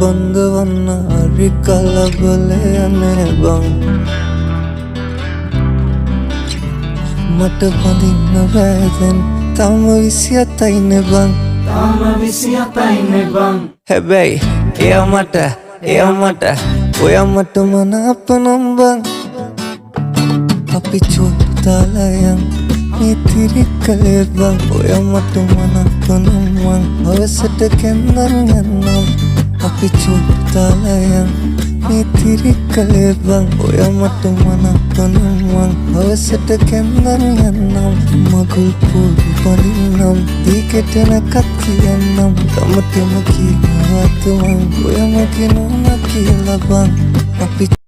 බඳවන්න හරි කලබලය නේ බං මට බඳින්න බෑදැන් තම 27යි නේ බං තාම 27යි නේ බං හැබැයි එයා මට ඔයා මට මනාප නම් බං අපි චෝට් දාලා යන් මේ තිරිකලේ බං ඔයා මට මනාප නම් මං හවසට කැන්දන් යන්නම් අපි චෝට් දාලා යන් මේ තිරිකලේ බං ඔයා මට මනාප නම් මං හවසට කැන්දන් යන්නම් මගුල් පොඩි බඳින්නම් දීකට නැකත් කියන්නම් තමටම කියනවත් මං ඔයා මගේ නෝනා කියලා බං අපි